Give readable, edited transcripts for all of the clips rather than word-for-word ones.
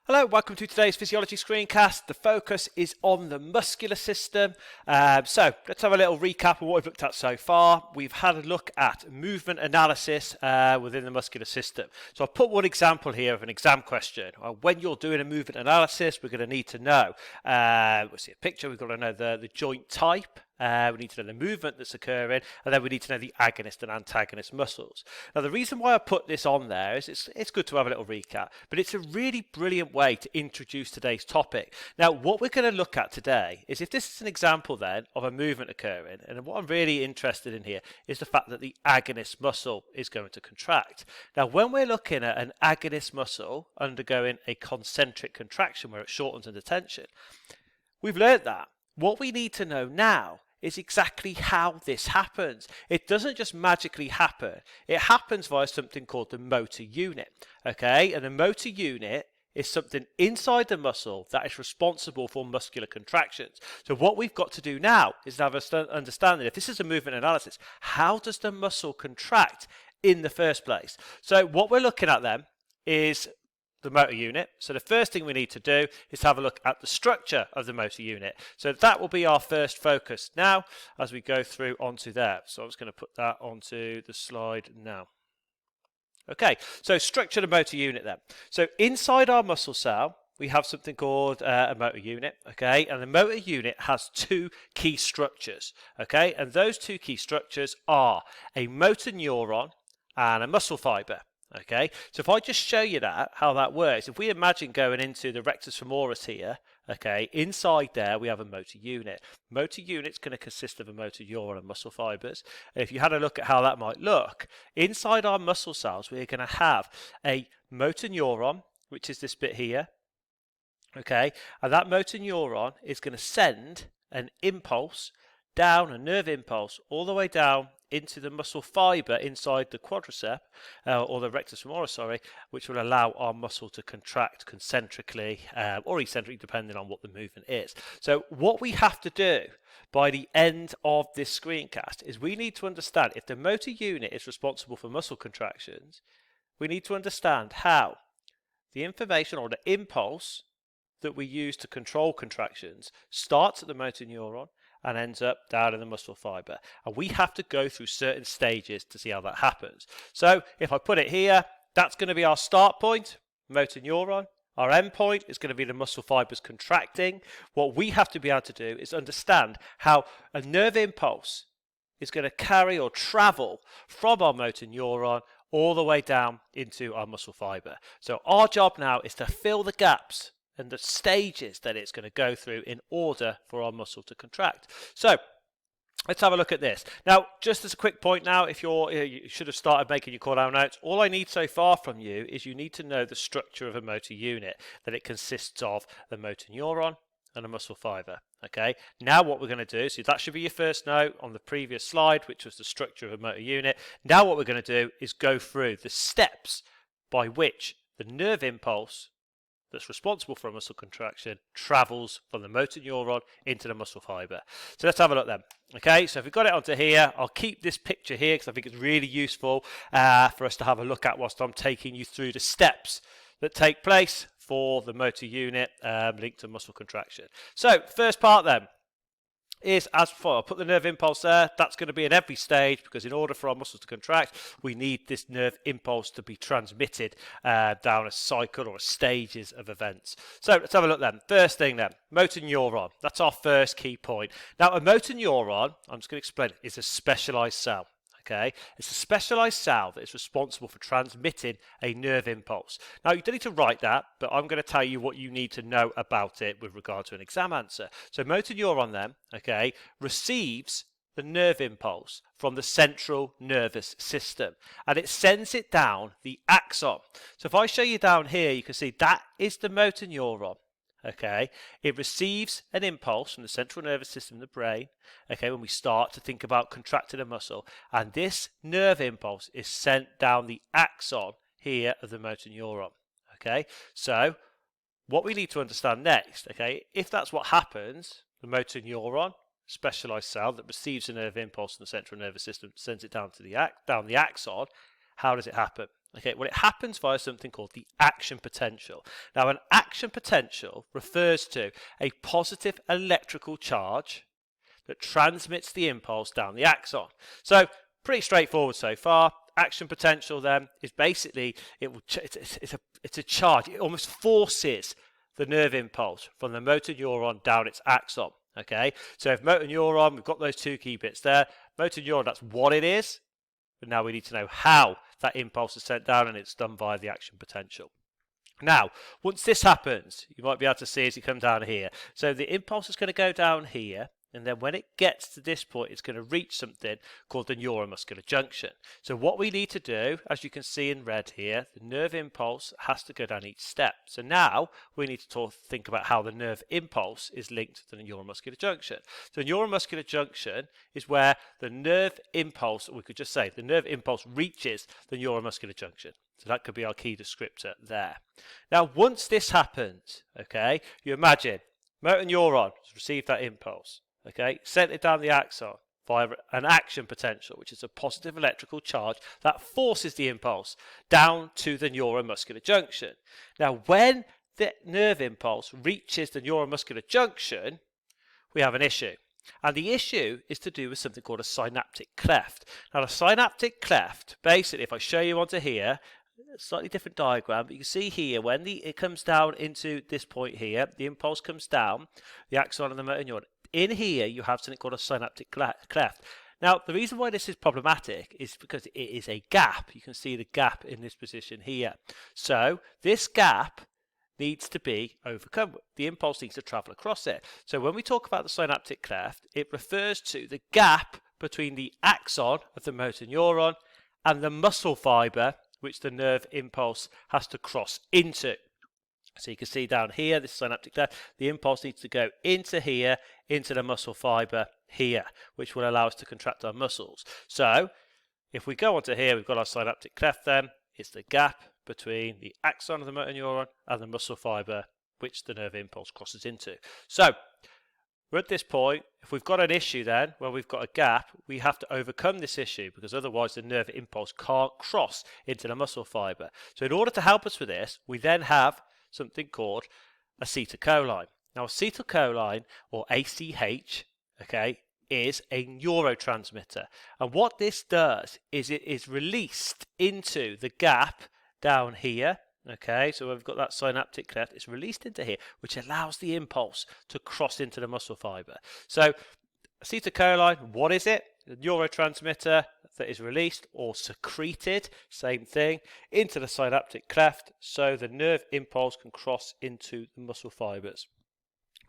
Hello, welcome to today's physiology screencast. The focus is on the muscular system. So let's have a little recap of what we've looked at so far. We've had a look at movement analysis within the muscular system. So I've put one example here of an exam question. When you're doing a movement analysis, we're going to need to know, we'll see a picture, we've got to know the joint type. We need to know the movement that's occurring, and then we need to know the agonist and antagonist muscles. Now, the reason why I put this on there is it's good to have a little recap, but it's a really brilliant way to introduce today's topic. Now, what we're going to look at today is if this is an example then of a movement occurring, and what I'm really interested in here is the fact that the agonist muscle is going to contract. Now, when we're looking at an agonist muscle undergoing a concentric contraction where it shortens under tension, we've learned that. What we need to know now is exactly how this happens. It doesn't just magically happen. It happens via something called the motor unit. Okay, and the motor unit is something inside the muscle that is responsible for muscular contractions. So what we've got to do now is have an understanding, if this is a movement analysis, how does the muscle contract in the first place? So what we're looking at then is the motor unit. So the first thing we need to do is have a look at the structure of the motor unit. So that will be our first focus now as we go through onto there. So I'm just going to put that onto the slide now. Okay, so structure of the motor unit then. So inside our muscle cell, we have something called a motor unit, okay, and the motor unit has two key structures, okay, and those two key structures are a motor neuron and a muscle fiber. Okay, so if I just show you that, how that works, if we imagine going into the rectus femoris here, okay, inside there we have a motor unit. Motor unit's going to consist of a motor neuron and muscle fibers. And if you had a look at how that might look, inside our muscle cells we're going to have a motor neuron, which is this bit here, okay, and that motor neuron is going to send an impulse down, a nerve impulse, all the way down into the muscle fiber inside the quadricep, or the rectus femoris, sorry, which will allow our muscle to contract concentrically or eccentrically, depending on what the movement is. So what we have to do by the end of this screencast is we need to understand if the motor unit is responsible for muscle contractions, we need to understand how the information or the impulse that we use to control contractions starts at the motor neuron and ends up down in the muscle fiber. And we have to go through certain stages to see how that happens. So if I put it here, that's going to be our start point, motor neuron. Our end point is going to be the muscle fibers contracting. What we have to be able to do is understand how a nerve impulse is going to carry or travel from our motor neuron all the way down into our muscle fiber. So our job now is to fill the gaps and the stages that it's going to go through in order for our muscle to contract. So let's have a look at this. Now, just as a quick point now, if you should have started making your call down notes, all I need so far from you is you need to know the structure of a motor unit, that it consists of the motor neuron and a muscle fiber. Okay, now what we're going to do, so that should be your first note on the previous slide, which was the structure of a motor unit. Now what we're going to do is go through the steps by which the nerve impulse that's responsible for a muscle contraction travels from the motor neuron into the muscle fiber. So let's have a look then. Okay, so if we've got it onto here, I'll keep this picture here because I think it's really useful for us to have a look at whilst I'm taking you through the steps that take place for the motor unit linked to muscle contraction. So first part then is as before. I'll put the nerve impulse there. That's going to be at every stage because in order for our muscles to contract, we need this nerve impulse to be transmitted down a cycle or stages of events. So let's have a look then. First thing then, motor neuron. That's our first key point. Now a motor neuron, I'm just going to explain, is a specialized cell. Okay, it's a specialized cell that is responsible for transmitting a nerve impulse. Now, you don't need to write that, but I'm going to tell you what you need to know about it with regard to an exam answer. So, motor neuron then, okay, receives the nerve impulse from the central nervous system, and it sends it down the axon. So, if I show you down here, you can see that is the motor neuron. Okay, it receives an impulse from the central nervous system in the brain, okay, when we start to think about contracting a muscle, and this nerve impulse is sent down the axon here of the motor neuron. Okay, so what we need to understand next, okay, if that's what happens, the motor neuron, specialized cell that receives a nerve impulse from the central nervous system, sends it down to the axon, how does it happen? Okay, well, it happens via something called the action potential. Now, an action potential refers to a positive electrical charge that transmits the impulse down the axon. So, pretty straightforward so far. Action potential then is basically it's a charge. It almost forces the nerve impulse from the motor neuron down its axon. Okay, so if motor neuron, we've got those two key bits there. Motor neuron, that's what it is. But now we need to know how that impulse is sent down, and it's done via the action potential. Now, once this happens, you might be able to see as you come down here. So the impulse is going to go down here, and then when it gets to this point, it's going to reach something called the neuromuscular junction. So what we need to do, as you can see in red here, the nerve impulse has to go down each step. So now we need to think about how the nerve impulse is linked to the neuromuscular junction. So the neuromuscular junction is where the nerve impulse, or we could just say the nerve impulse reaches the neuromuscular junction. So that could be our key descriptor there. Now, once this happens, okay, you imagine motor neuron has received that impulse. Okay, sent it down the axon via an action potential, which is a positive electrical charge that forces the impulse down to the neuromuscular junction. Now, when the nerve impulse reaches the neuromuscular junction, we have an issue. And the issue is to do with something called a synaptic cleft. Now, the synaptic cleft, basically, if I show you onto here, a slightly different diagram, but you can see here when it comes down into this point here, the impulse comes down the axon of the motor neuron. In here, you have something called a synaptic cleft. Now, the reason why this is problematic is because it is a gap. You can see the gap in this position here. So, this gap needs to be overcome. The impulse needs to travel across it. So, when we talk about the synaptic cleft, it refers to the gap between the axon of the motor neuron and the muscle fiber which the nerve impulse has to cross into. So you can see down here, this synaptic cleft, the impulse needs to go into here, into the muscle fiber here, which will allow us to contract our muscles. So if we go onto here, we've got our synaptic cleft then. It's the gap between the axon of the motor neuron and the muscle fiber which the nerve impulse crosses into. So we're at this point. If we've got an issue then, where we've got a gap, we have to overcome this issue because otherwise the nerve impulse can't cross into the muscle fiber. So in order to help us with this, we then have something called acetylcholine. Now, acetylcholine, or ACH, okay, is a neurotransmitter. And what this does is it is released into the gap down here. Okay, so we've got that synaptic cleft, it's released into here, which allows the impulse to cross into the muscle fiber. So, acetylcholine, what is it? A neurotransmitter that is released or secreted, same thing, into the synaptic cleft so the nerve impulse can cross into the muscle fibers.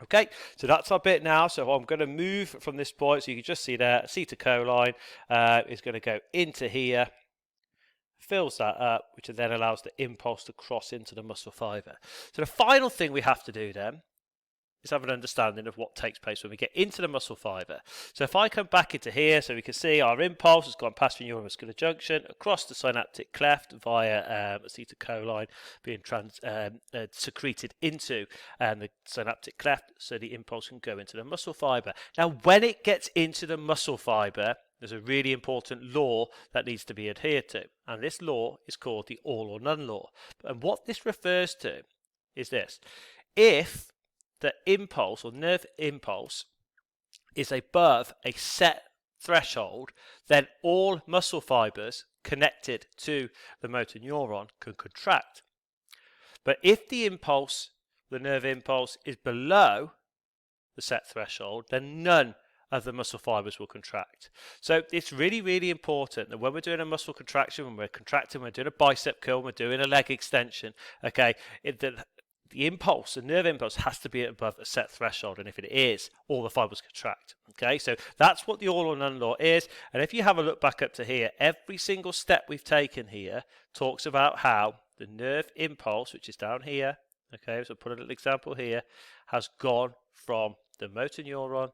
Okay, so that's our bit now. So I'm going to move from this point, so you can just see there, acetylcholine is going to go into here, fills that up, which then allows the impulse to cross into the muscle fiber. So the final thing we have to do then is have an understanding of what takes place when we get into the muscle fiber. So if I come back into here, so we can see our impulse has gone past the neuromuscular junction, across the synaptic cleft via acetylcholine being secreted into the synaptic cleft, so the impulse can go into the muscle fiber. Now, when it gets into the muscle fiber, there's a really important law that needs to be adhered to, and this law is called the all or none law. And what this refers to is this: if the impulse or nerve impulse is above a set threshold, then all muscle fibers connected to the motor neuron can contract. But if the impulse, the nerve impulse, is below the set threshold, then none of the muscle fibers will contract. So it's really, really important that when we're doing a muscle contraction, when we're contracting, we're doing a bicep curl, we're doing a leg extension, okay, the impulse, the nerve impulse, has to be above a set threshold, and if it is, all the fibers contract. Okay, so that's what the all or none law is. And if you have a look back up to here, every single step we've taken here talks about how the nerve impulse, which is down here, okay, so put a little example here, has gone from the motor neuron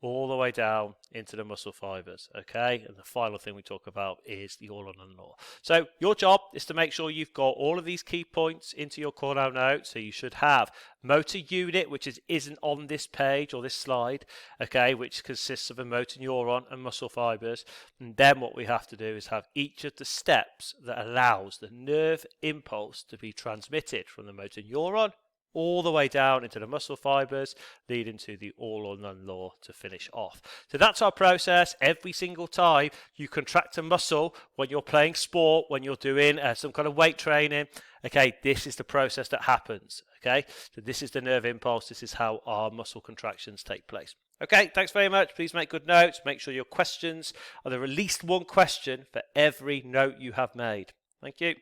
all the way down into the muscle fibers, okay? And the final thing we talk about is the Allornone law. So your job is to make sure you've got all of these key points into your Cornell notes. So you should have motor unit, which isn't on this page or this slide, okay, which consists of a motor neuron and muscle fibers. And then what we have to do is have each of the steps that allows the nerve impulse to be transmitted from the motor neuron all the way down into the muscle fibers, leading to the all or none law to finish off. So that's our process. Every single time you contract a muscle when you're playing sport, when you're doing some kind of weight training, okay, this is the process that happens. Okay, so this is the nerve impulse. This is how our muscle contractions take place. Okay, thanks very much. Please make good notes. Make sure your questions are there at least one question for every note you have made. Thank you.